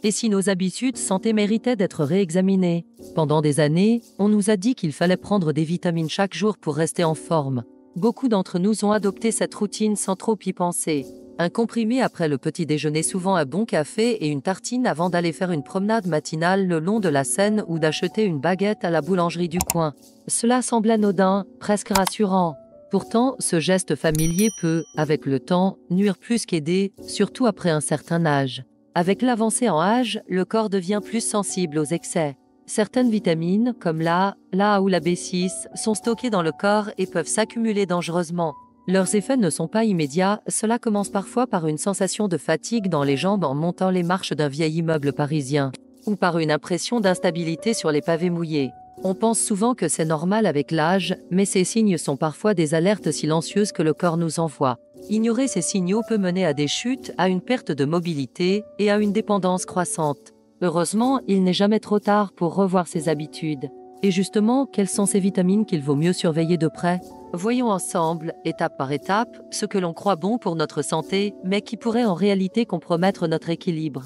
Et si nos habitudes santé méritaient d'être réexaminées? Pendant des années, on nous a dit qu'il fallait prendre des vitamines chaque jour pour rester en forme. Beaucoup d'entre nous ont adopté cette routine sans trop y penser. Un comprimé après le petit déjeuner, souvent un bon café et une tartine avant d'aller faire une promenade matinale le long de la Seine ou d'acheter une baguette à la boulangerie du coin. Cela semble anodin, presque rassurant. Pourtant, ce geste familier peut, avec le temps, nuire plus qu'aider, surtout après un certain âge. Avec l'avancée en âge, le corps devient plus sensible aux excès. Certaines vitamines, comme l'A ou la B6, sont stockées dans le corps et peuvent s'accumuler dangereusement. Leurs effets ne sont pas immédiats, cela commence parfois par une sensation de fatigue dans les jambes en montant les marches d'un vieil immeuble parisien, ou par une impression d'instabilité sur les pavés mouillés. On pense souvent que c'est normal avec l'âge, mais ces signes sont parfois des alertes silencieuses que le corps nous envoie. Ignorer ces signaux peut mener à des chutes, à une perte de mobilité et à une dépendance croissante. Heureusement, il n'est jamais trop tard pour revoir ses habitudes. Et justement, quelles sont ces vitamines qu'il vaut mieux surveiller de près? Voyons ensemble, étape par étape, ce que l'on croit bon pour notre santé, mais qui pourrait en réalité compromettre notre équilibre.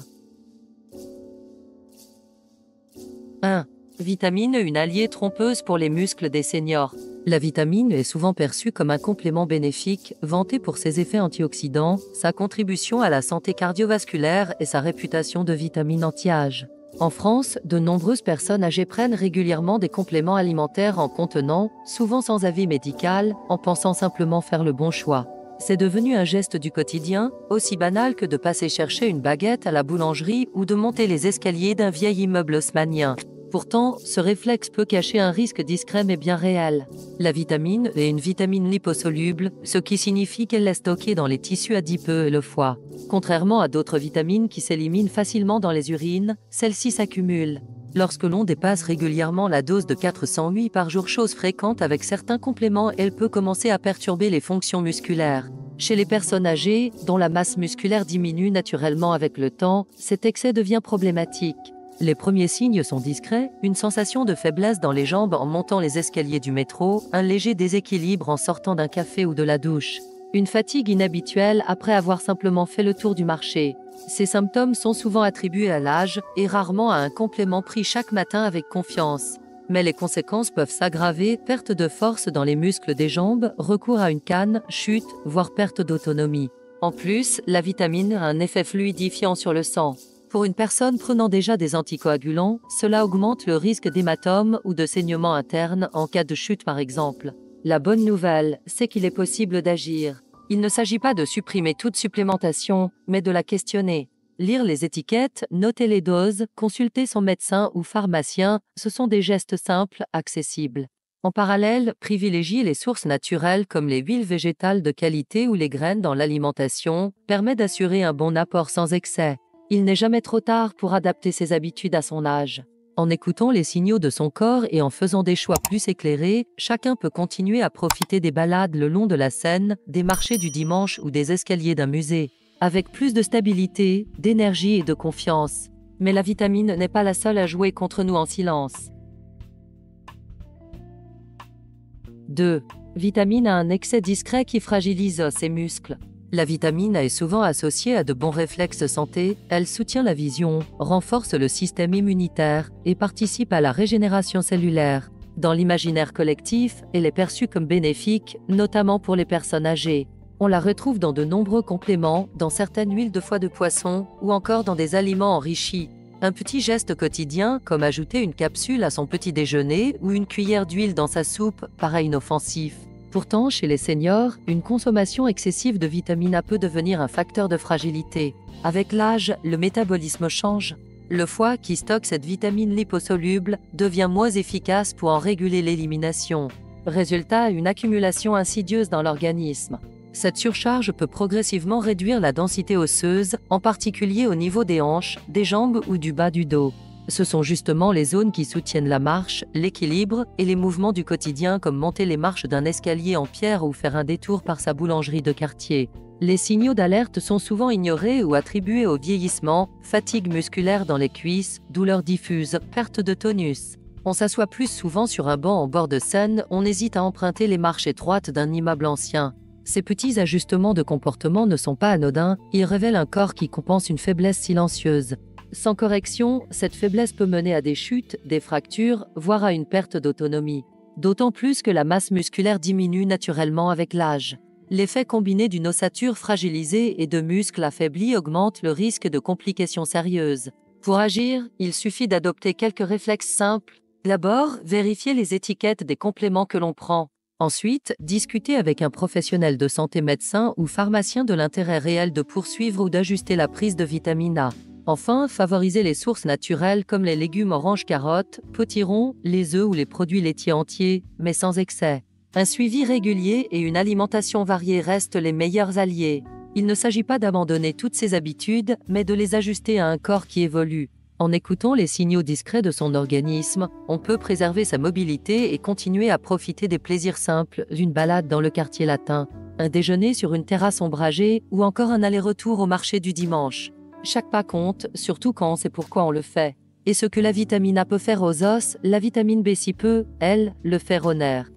1. Vitamine, une alliée trompeuse pour les muscles des seniors. La vitamine est souvent perçue comme un complément bénéfique, vanté pour ses effets antioxydants, sa contribution à la santé cardiovasculaire et sa réputation de vitamine anti-âge. En France, de nombreuses personnes âgées prennent régulièrement des compléments alimentaires en contenant, souvent sans avis médical, en pensant simplement faire le bon choix. C'est devenu un geste du quotidien, aussi banal que de passer chercher une baguette à la boulangerie ou de monter les escaliers d'un vieil immeuble haussmannien. Pourtant, ce réflexe peut cacher un risque discret mais bien réel. La vitamine est une vitamine liposoluble, ce qui signifie qu'elle est stockée dans les tissus adipeux et le foie. Contrairement à d'autres vitamines qui s'éliminent facilement dans les urines, celle-ci s'accumule. Lorsque l'on dépasse régulièrement la dose de 408 par jour, chose fréquente avec certains compléments, elle peut commencer à perturber les fonctions musculaires. Chez les personnes âgées, dont la masse musculaire diminue naturellement avec le temps, cet excès devient problématique. Les premiers signes sont discrets, une sensation de faiblesse dans les jambes en montant les escaliers du métro, un léger déséquilibre en sortant d'un café ou de la douche, une fatigue inhabituelle après avoir simplement fait le tour du marché. Ces symptômes sont souvent attribués à l'âge et rarement à un complément pris chaque matin avec confiance. Mais les conséquences peuvent s'aggraver, perte de force dans les muscles des jambes, recours à une canne, chute, voire perte d'autonomie. En plus, la vitamine a un effet fluidifiant sur le sang. Pour une personne prenant déjà des anticoagulants, cela augmente le risque d'hématome ou de saignement interne en cas de chute par exemple. La bonne nouvelle, c'est qu'il est possible d'agir. Il ne s'agit pas de supprimer toute supplémentation, mais de la questionner. Lire les étiquettes, noter les doses, consulter son médecin ou pharmacien, ce sont des gestes simples, accessibles. En parallèle, privilégier les sources naturelles comme les huiles végétales de qualité ou les graines dans l'alimentation permet d'assurer un bon apport sans excès. Il n'est jamais trop tard pour adapter ses habitudes à son âge. En écoutant les signaux de son corps et en faisant des choix plus éclairés, chacun peut continuer à profiter des balades le long de la Seine, des marchés du dimanche ou des escaliers d'un musée, avec plus de stabilité, d'énergie et de confiance. Mais la vitamine n'est pas la seule à jouer contre nous en silence. 2. Vitamine a un excès discret qui fragilise os et muscles. La vitamine A est souvent associée à de bons réflexes santé, elle soutient la vision, renforce le système immunitaire et participe à la régénération cellulaire. Dans l'imaginaire collectif, elle est perçue comme bénéfique, notamment pour les personnes âgées. On la retrouve dans de nombreux compléments, dans certaines huiles de foie de poisson ou encore dans des aliments enrichis. Un petit geste quotidien, comme ajouter une capsule à son petit déjeuner ou une cuillère d'huile dans sa soupe, paraît inoffensif. Pourtant, chez les seniors, une consommation excessive de vitamine A peut devenir un facteur de fragilité. Avec l'âge, le métabolisme change. Le foie, qui stocke cette vitamine liposoluble, devient moins efficace pour en réguler l'élimination. Résultat, une accumulation insidieuse dans l'organisme. Cette surcharge peut progressivement réduire la densité osseuse, en particulier au niveau des hanches, des jambes ou du bas du dos. Ce sont justement les zones qui soutiennent la marche, l'équilibre et les mouvements du quotidien comme monter les marches d'un escalier en pierre ou faire un détour par sa boulangerie de quartier. Les signaux d'alerte sont souvent ignorés ou attribués au vieillissement, fatigue musculaire dans les cuisses, douleurs diffuses, perte de tonus. On s'assoit plus souvent sur un banc en bord de Seine, on hésite à emprunter les marches étroites d'un immeuble ancien. Ces petits ajustements de comportement ne sont pas anodins, ils révèlent un corps qui compense une faiblesse silencieuse. Sans correction, cette faiblesse peut mener à des chutes, des fractures, voire à une perte d'autonomie. D'autant plus que la masse musculaire diminue naturellement avec l'âge. L'effet combiné d'une ossature fragilisée et de muscles affaiblis augmente le risque de complications sérieuses. Pour agir, il suffit d'adopter quelques réflexes simples. D'abord, vérifier les étiquettes des compléments que l'on prend. Ensuite, discuter avec un professionnel de santé, médecin ou pharmacien, de l'intérêt réel de poursuivre ou d'ajuster la prise de vitamine A. Enfin, favoriser les sources naturelles comme les légumes oranges, carottes, potirons, les œufs ou les produits laitiers entiers, mais sans excès. Un suivi régulier et une alimentation variée restent les meilleurs alliés. Il ne s'agit pas d'abandonner toutes ces habitudes, mais de les ajuster à un corps qui évolue. En écoutant les signaux discrets de son organisme, on peut préserver sa mobilité et continuer à profiter des plaisirs simples d'une balade dans le quartier latin, un déjeuner sur une terrasse ombragée ou encore un aller-retour au marché du dimanche. Chaque pas compte, surtout quand on sait pourquoi on le fait. Et ce que la vitamine A peut faire aux os, la vitamine B6 peut, elle, le faire aux nerfs.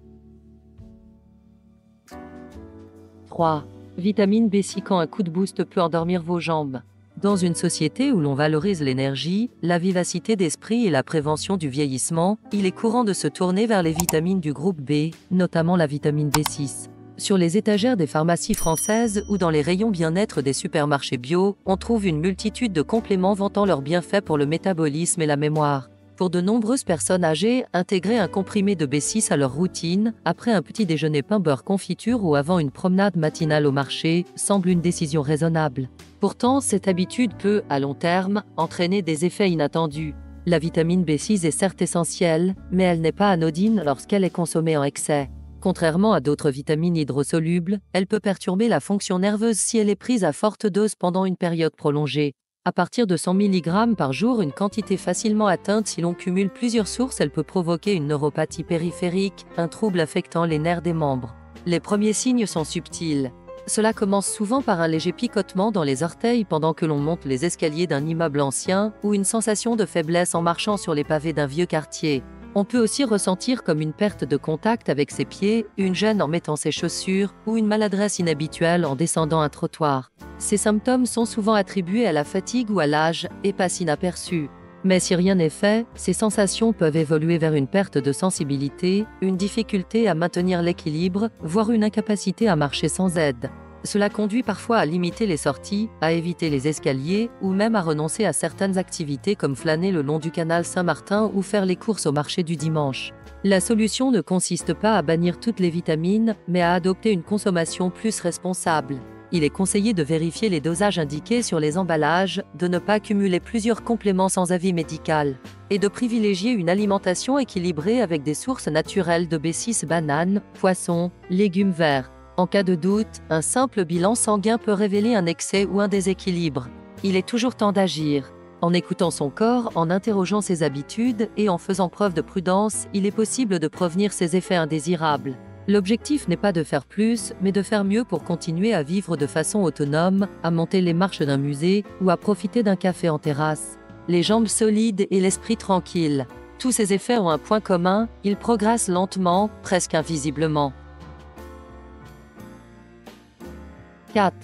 3. Vitamine B6. Quand un coup de boost peut endormir vos jambes. Dans une société où l'on valorise l'énergie, la vivacité d'esprit et la prévention du vieillissement, il est courant de se tourner vers les vitamines du groupe B, notamment la vitamine B6. Sur les étagères des pharmacies françaises ou dans les rayons bien-être des supermarchés bio, on trouve une multitude de compléments vantant leurs bienfaits pour le métabolisme et la mémoire. Pour de nombreuses personnes âgées, intégrer un comprimé de B6 à leur routine, après un petit déjeuner pain beurre confiture ou avant une promenade matinale au marché, semble une décision raisonnable. Pourtant, cette habitude peut, à long terme, entraîner des effets inattendus. La vitamine B6 est certes essentielle, mais elle n'est pas anodine lorsqu'elle est consommée en excès. Contrairement à d'autres vitamines hydrosolubles, elle peut perturber la fonction nerveuse si elle est prise à forte dose pendant une période prolongée. À partir de 100 mg par jour, une quantité facilement atteinte si l'on cumule plusieurs sources, elle peut provoquer une neuropathie périphérique, un trouble affectant les nerfs des membres. Les premiers signes sont subtils. Cela commence souvent par un léger picotement dans les orteils pendant que l'on monte les escaliers d'un immeuble ancien ou une sensation de faiblesse en marchant sur les pavés d'un vieux quartier. On peut aussi ressentir comme une perte de contact avec ses pieds, une gêne en mettant ses chaussures ou une maladresse inhabituelle en descendant un trottoir. Ces symptômes sont souvent attribués à la fatigue ou à l'âge et passent inaperçus. Mais si rien n'est fait, ces sensations peuvent évoluer vers une perte de sensibilité, une difficulté à maintenir l'équilibre, voire une incapacité à marcher sans aide. Cela conduit parfois à limiter les sorties, à éviter les escaliers ou même à renoncer à certaines activités comme flâner le long du canal Saint-Martin ou faire les courses au marché du dimanche. La solution ne consiste pas à bannir toutes les vitamines, mais à adopter une consommation plus responsable. Il est conseillé de vérifier les dosages indiqués sur les emballages, de ne pas cumuler plusieurs compléments sans avis médical, et de privilégier une alimentation équilibrée avec des sources naturelles de B6, bananes, poissons, légumes verts. En cas de doute, un simple bilan sanguin peut révéler un excès ou un déséquilibre. Il est toujours temps d'agir. En écoutant son corps, en interrogeant ses habitudes et en faisant preuve de prudence, il est possible de prévenir ces effets indésirables. L'objectif n'est pas de faire plus, mais de faire mieux pour continuer à vivre de façon autonome, à monter les marches d'un musée ou à profiter d'un café en terrasse. Les jambes solides et l'esprit tranquille. Tous ces effets ont un point commun, ils progressent lentement, presque invisiblement. 4.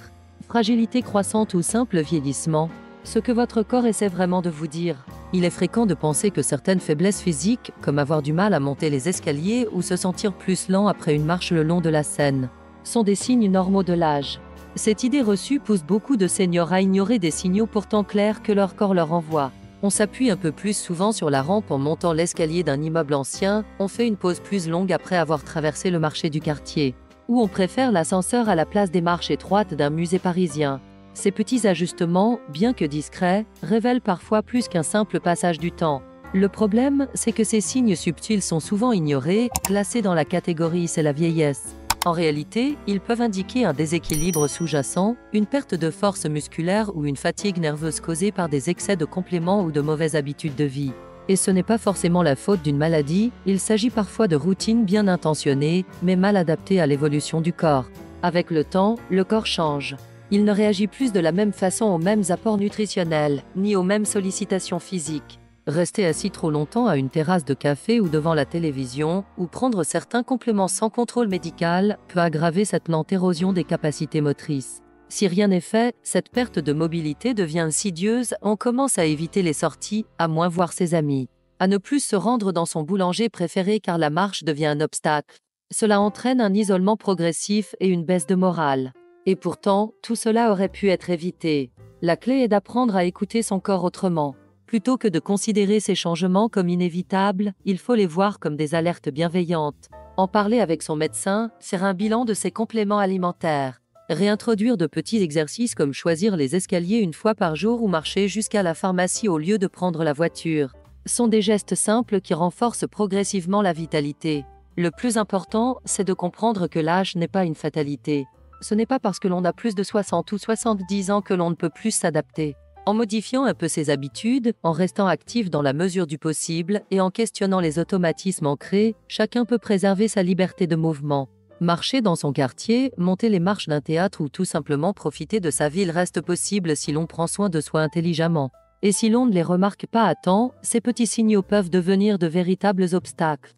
Fragilité croissante ou simple vieillissement. Ce que votre corps essaie vraiment de vous dire. Il est fréquent de penser que certaines faiblesses physiques, comme avoir du mal à monter les escaliers ou se sentir plus lent après une marche le long de la Seine, sont des signes normaux de l'âge. Cette idée reçue pousse beaucoup de seniors à ignorer des signaux pourtant clairs que leur corps leur envoie. On s'appuie un peu plus souvent sur la rampe en montant l'escalier d'un immeuble ancien, on fait une pause plus longue après avoir traversé le marché du quartier. Ou on préfère l'ascenseur à la place des marches étroites d'un musée parisien. Ces petits ajustements, bien que discrets, révèlent parfois plus qu'un simple passage du temps. Le problème, c'est que ces signes subtils sont souvent ignorés, classés dans la catégorie « c'est la vieillesse ». En réalité, ils peuvent indiquer un déséquilibre sous-jacent, une perte de force musculaire ou une fatigue nerveuse causée par des excès de compléments ou de mauvaises habitudes de vie. Et ce n'est pas forcément la faute d'une maladie, il s'agit parfois de routines bien intentionnées, mais mal adaptées à l'évolution du corps. Avec le temps, le corps change. Il ne réagit plus de la même façon aux mêmes apports nutritionnels, ni aux mêmes sollicitations physiques. Rester assis trop longtemps à une terrasse de café ou devant la télévision, ou prendre certains compléments sans contrôle médical, peut aggraver cette lente érosion des capacités motrices. Si rien n'est fait, cette perte de mobilité devient insidieuse, on commence à éviter les sorties, à moins voir ses amis, à ne plus se rendre dans son boulanger préféré car la marche devient un obstacle. Cela entraîne un isolement progressif et une baisse de morale. Et pourtant, tout cela aurait pu être évité. La clé est d'apprendre à écouter son corps autrement. Plutôt que de considérer ces changements comme inévitables, il faut les voir comme des alertes bienveillantes. En parler avec son médecin, faire un bilan de ses compléments alimentaires. Réintroduire de petits exercices comme choisir les escaliers une fois par jour ou marcher jusqu'à la pharmacie au lieu de prendre la voiture, sont des gestes simples qui renforcent progressivement la vitalité. Le plus important, c'est de comprendre que l'âge n'est pas une fatalité. Ce n'est pas parce que l'on a plus de 60 ou 70 ans que l'on ne peut plus s'adapter. En modifiant un peu ses habitudes, en restant actif dans la mesure du possible et en questionnant les automatismes ancrés, chacun peut préserver sa liberté de mouvement. Marcher dans son quartier, monter les marches d'un théâtre ou tout simplement profiter de sa ville reste possible si l'on prend soin de soi intelligemment. Et si l'on ne les remarque pas à temps, ces petits signaux peuvent devenir de véritables obstacles.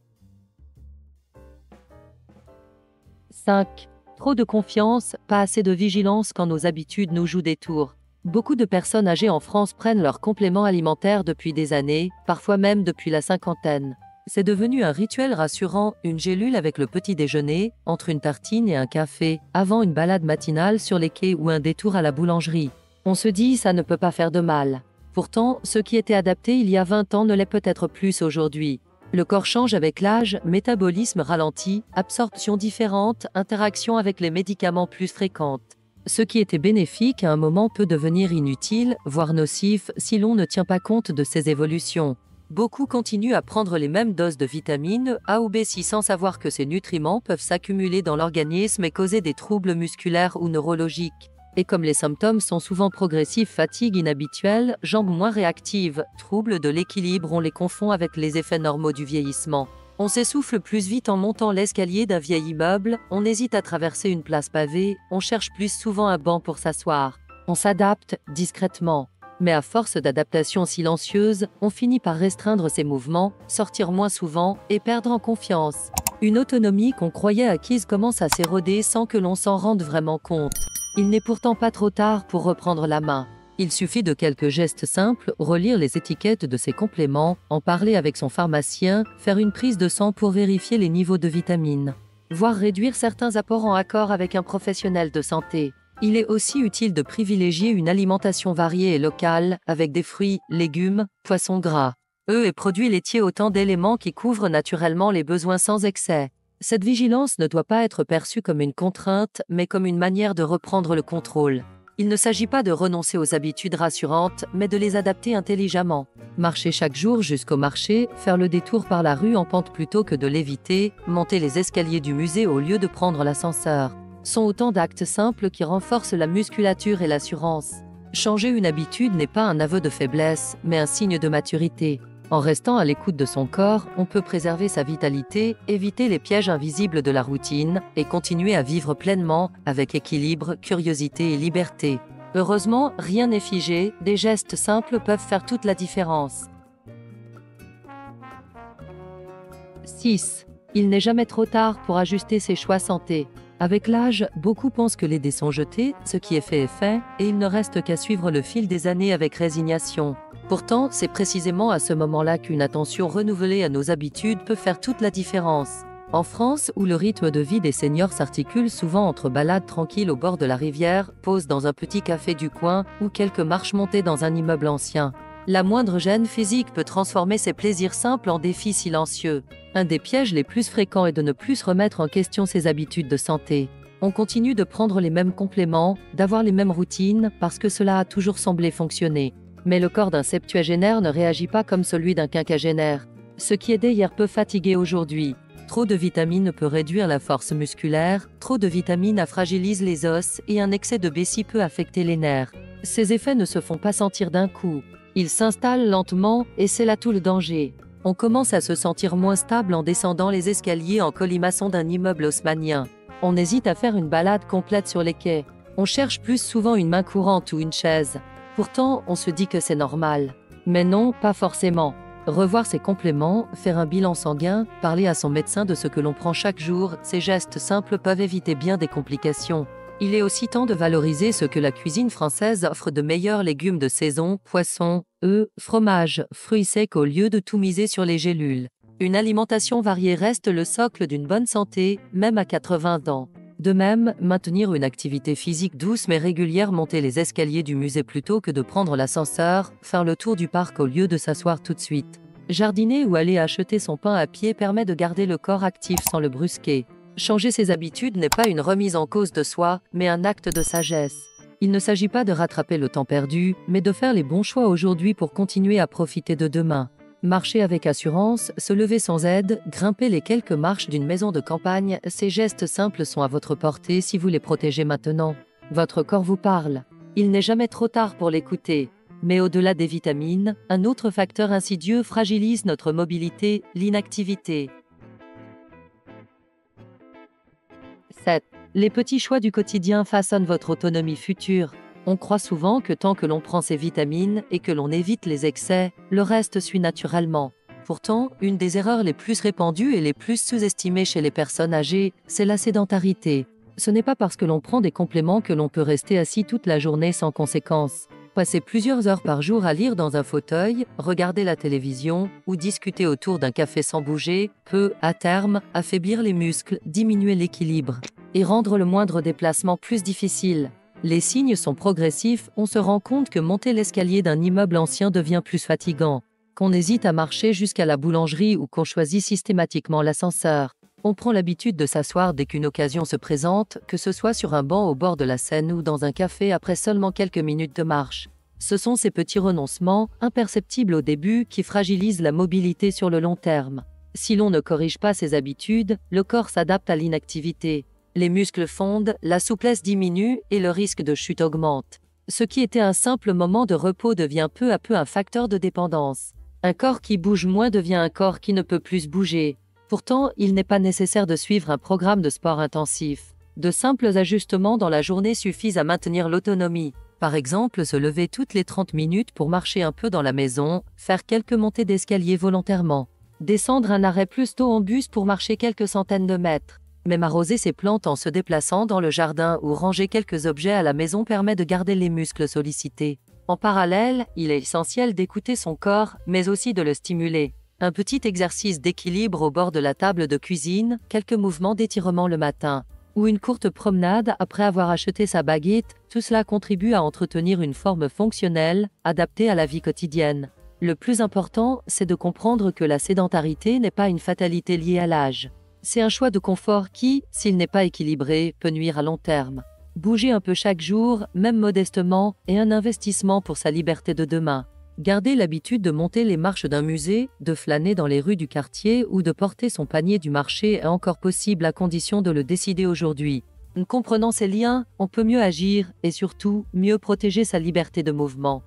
5. Trop de confiance, pas assez de vigilance quand nos habitudes nous jouent des tours. Beaucoup de personnes âgées en France prennent leurs compléments alimentaires depuis des années, parfois même depuis la cinquantaine. C'est devenu un rituel rassurant, une gélule avec le petit déjeuner, entre une tartine et un café, avant une balade matinale sur les quais ou un détour à la boulangerie. On se dit ça ne peut pas faire de mal. Pourtant, ce qui était adapté il y a 20 ans ne l'est peut-être plus aujourd'hui. Le corps change avec l'âge, métabolisme ralenti, absorption différente, interaction avec les médicaments plus fréquentes. Ce qui était bénéfique à un moment peut devenir inutile, voire nocif, si l'on ne tient pas compte de ces évolutions. Beaucoup continuent à prendre les mêmes doses de vitamines A ou B6 sans savoir que ces nutriments peuvent s'accumuler dans l'organisme et causer des troubles musculaires ou neurologiques. Et comme les symptômes sont souvent progressifs, fatigue inhabituelle, jambes moins réactives, troubles de l'équilibre, on les confond avec les effets normaux du vieillissement. On s'essouffle plus vite en montant l'escalier d'un vieil immeuble, on hésite à traverser une place pavée, on cherche plus souvent un banc pour s'asseoir. On s'adapte discrètement. Mais à force d'adaptation silencieuse, on finit par restreindre ses mouvements, sortir moins souvent et perdre en confiance. Une autonomie qu'on croyait acquise commence à s'éroder sans que l'on s'en rende vraiment compte. Il n'est pourtant pas trop tard pour reprendre la main. Il suffit de quelques gestes simples, relire les étiquettes de ses compléments, en parler avec son pharmacien, faire une prise de sang pour vérifier les niveaux de vitamines, voire réduire certains apports en accord avec un professionnel de santé. Il est aussi utile de privilégier une alimentation variée et locale, avec des fruits, légumes, poissons gras, œufs et produits laitiers, autant d'éléments qui couvrent naturellement les besoins sans excès. Cette vigilance ne doit pas être perçue comme une contrainte, mais comme une manière de reprendre le contrôle. Il ne s'agit pas de renoncer aux habitudes rassurantes, mais de les adapter intelligemment. Marcher chaque jour jusqu'au marché, faire le détour par la rue en pente plutôt que de l'éviter, monter les escaliers du musée au lieu de prendre l'ascenseur, sont autant d'actes simples qui renforcent la musculature et l'assurance. Changer une habitude n'est pas un aveu de faiblesse, mais un signe de maturité. En restant à l'écoute de son corps, on peut préserver sa vitalité, éviter les pièges invisibles de la routine et continuer à vivre pleinement, avec équilibre, curiosité et liberté. Heureusement, rien n'est figé, des gestes simples peuvent faire toute la différence. 6. Il n'est jamais trop tard pour ajuster ses choix santé. Avec l'âge, beaucoup pensent que les dés sont jetés, ce qui est fait, et il ne reste qu'à suivre le fil des années avec résignation. Pourtant, c'est précisément à ce moment-là qu'une attention renouvelée à nos habitudes peut faire toute la différence. En France, où le rythme de vie des seniors s'articule souvent entre balades tranquilles au bord de la rivière, pauses dans un petit café du coin ou quelques marches montées dans un immeuble ancien, la moindre gêne physique peut transformer ces plaisirs simples en défis silencieux. Un des pièges les plus fréquents est de ne plus remettre en question ses habitudes de santé. On continue de prendre les mêmes compléments, d'avoir les mêmes routines, parce que cela a toujours semblé fonctionner. Mais le corps d'un septuagénaire ne réagit pas comme celui d'un quinquagénaire. Ce qui aidait hier peut fatiguer aujourd'hui. Trop de vitamines peut réduire la force musculaire, trop de vitamines fragilise les os et un excès de B6 peut affecter les nerfs. Ces effets ne se font pas sentir d'un coup. Ils s'installent lentement et c'est là tout le danger. On commence à se sentir moins stable en descendant les escaliers en colimaçon d'un immeuble haussmannien. On hésite à faire une balade complète sur les quais. On cherche plus souvent une main courante ou une chaise. Pourtant, on se dit que c'est normal. Mais non, pas forcément. Revoir ses compléments, faire un bilan sanguin, parler à son médecin de ce que l'on prend chaque jour, ces gestes simples peuvent éviter bien des complications. Il est aussi temps de valoriser ce que la cuisine française offre de meilleurs légumes de saison, poissons, œufs, fromages, fruits secs au lieu de tout miser sur les gélules. Une alimentation variée reste le socle d'une bonne santé, même à 80 ans. De même, maintenir une activité physique douce mais régulière, monter les escaliers du musée plutôt que de prendre l'ascenseur, faire le tour du parc au lieu de s'asseoir tout de suite. Jardiner ou aller acheter son pain à pied permet de garder le corps actif sans le brusquer. Changer ses habitudes n'est pas une remise en cause de soi, mais un acte de sagesse. Il ne s'agit pas de rattraper le temps perdu, mais de faire les bons choix aujourd'hui pour continuer à profiter de demain. Marcher avec assurance, se lever sans aide, grimper les quelques marches d'une maison de campagne, ces gestes simples sont à votre portée si vous les protégez maintenant. Votre corps vous parle. Il n'est jamais trop tard pour l'écouter. Mais au-delà des vitamines, un autre facteur insidieux fragilise notre mobilité, l'inactivité. 7. Les petits choix du quotidien façonnent votre autonomie future. On croit souvent que tant que l'on prend ses vitamines et que l'on évite les excès, le reste suit naturellement. Pourtant, une des erreurs les plus répandues et les plus sous-estimées chez les personnes âgées, c'est la sédentarité. Ce n'est pas parce que l'on prend des compléments que l'on peut rester assis toute la journée sans conséquence. Passer plusieurs heures par jour à lire dans un fauteuil, regarder la télévision ou discuter autour d'un café sans bouger peut, à terme, affaiblir les muscles, diminuer l'équilibre et rendre le moindre déplacement plus difficile. Les signes sont progressifs, on se rend compte que monter l'escalier d'un immeuble ancien devient plus fatigant, qu'on hésite à marcher jusqu'à la boulangerie ou qu'on choisit systématiquement l'ascenseur. On prend l'habitude de s'asseoir dès qu'une occasion se présente, que ce soit sur un banc au bord de la Seine ou dans un café après seulement quelques minutes de marche. Ce sont ces petits renoncements, imperceptibles au début, qui fragilisent la mobilité sur le long terme. Si l'on ne corrige pas ses habitudes, le corps s'adapte à l'inactivité. Les muscles fondent, la souplesse diminue et le risque de chute augmente. Ce qui était un simple moment de repos devient peu à peu un facteur de dépendance. Un corps qui bouge moins devient un corps qui ne peut plus bouger. Pourtant, il n'est pas nécessaire de suivre un programme de sport intensif. De simples ajustements dans la journée suffisent à maintenir l'autonomie. Par exemple, se lever toutes les 30 minutes pour marcher un peu dans la maison, faire quelques montées d'escalier volontairement, descendre un arrêt plus tôt en bus pour marcher quelques centaines de mètres. Même arroser ses plantes en se déplaçant dans le jardin ou ranger quelques objets à la maison permet de garder les muscles sollicités. En parallèle, il est essentiel d'écouter son corps, mais aussi de le stimuler. Un petit exercice d'équilibre au bord de la table de cuisine, quelques mouvements d'étirement le matin, ou une courte promenade après avoir acheté sa baguette, tout cela contribue à entretenir une forme fonctionnelle, adaptée à la vie quotidienne. Le plus important, c'est de comprendre que la sédentarité n'est pas une fatalité liée à l'âge. C'est un choix de confort qui, s'il n'est pas équilibré, peut nuire à long terme. Bouger un peu chaque jour, même modestement, est un investissement pour sa liberté de demain. Garder l'habitude de monter les marches d'un musée, de flâner dans les rues du quartier ou de porter son panier du marché est encore possible à condition de le décider aujourd'hui. En comprenant ces liens, on peut mieux agir et surtout mieux protéger sa liberté de mouvement.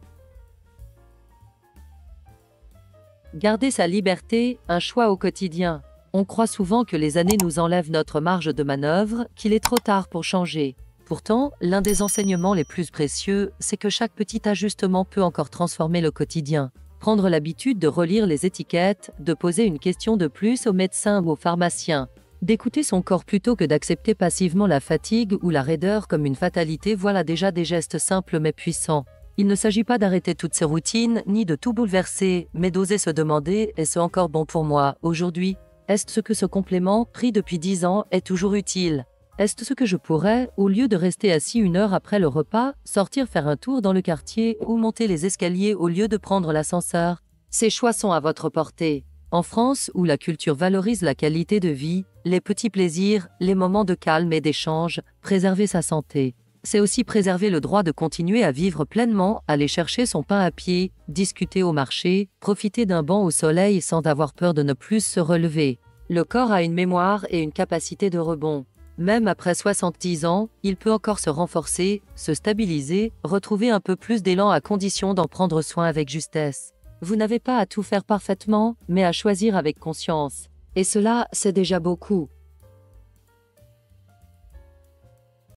Garder sa liberté, un choix au quotidien. On croit souvent que les années nous enlèvent notre marge de manœuvre, qu'il est trop tard pour changer. Pourtant, l'un des enseignements les plus précieux, c'est que chaque petit ajustement peut encore transformer le quotidien. Prendre l'habitude de relire les étiquettes, de poser une question de plus au médecin ou au pharmacien, d'écouter son corps plutôt que d'accepter passivement la fatigue ou la raideur comme une fatalité, voilà déjà des gestes simples mais puissants. Il ne s'agit pas d'arrêter toutes ces routines, ni de tout bouleverser, mais d'oser se demander « est-ce encore bon pour moi, aujourd'hui ?» Est-ce que ce complément, pris depuis 10 ans, est toujours utile? Est-ce que je pourrais, au lieu de rester assis une heure après le repas, sortir faire un tour dans le quartier ou monter les escaliers au lieu de prendre l'ascenseur? Ces choix sont à votre portée. En France, où la culture valorise la qualité de vie, les petits plaisirs, les moments de calme et d'échange, préserver sa santé. C'est aussi préserver le droit de continuer à vivre pleinement, aller chercher son pain à pied, discuter au marché, profiter d'un banc au soleil sans avoir peur de ne plus se relever. Le corps a une mémoire et une capacité de rebond. Même après 70 ans, il peut encore se renforcer, se stabiliser, retrouver un peu plus d'élan à condition d'en prendre soin avec justesse. Vous n'avez pas à tout faire parfaitement, mais à choisir avec conscience. Et cela, c'est déjà beaucoup.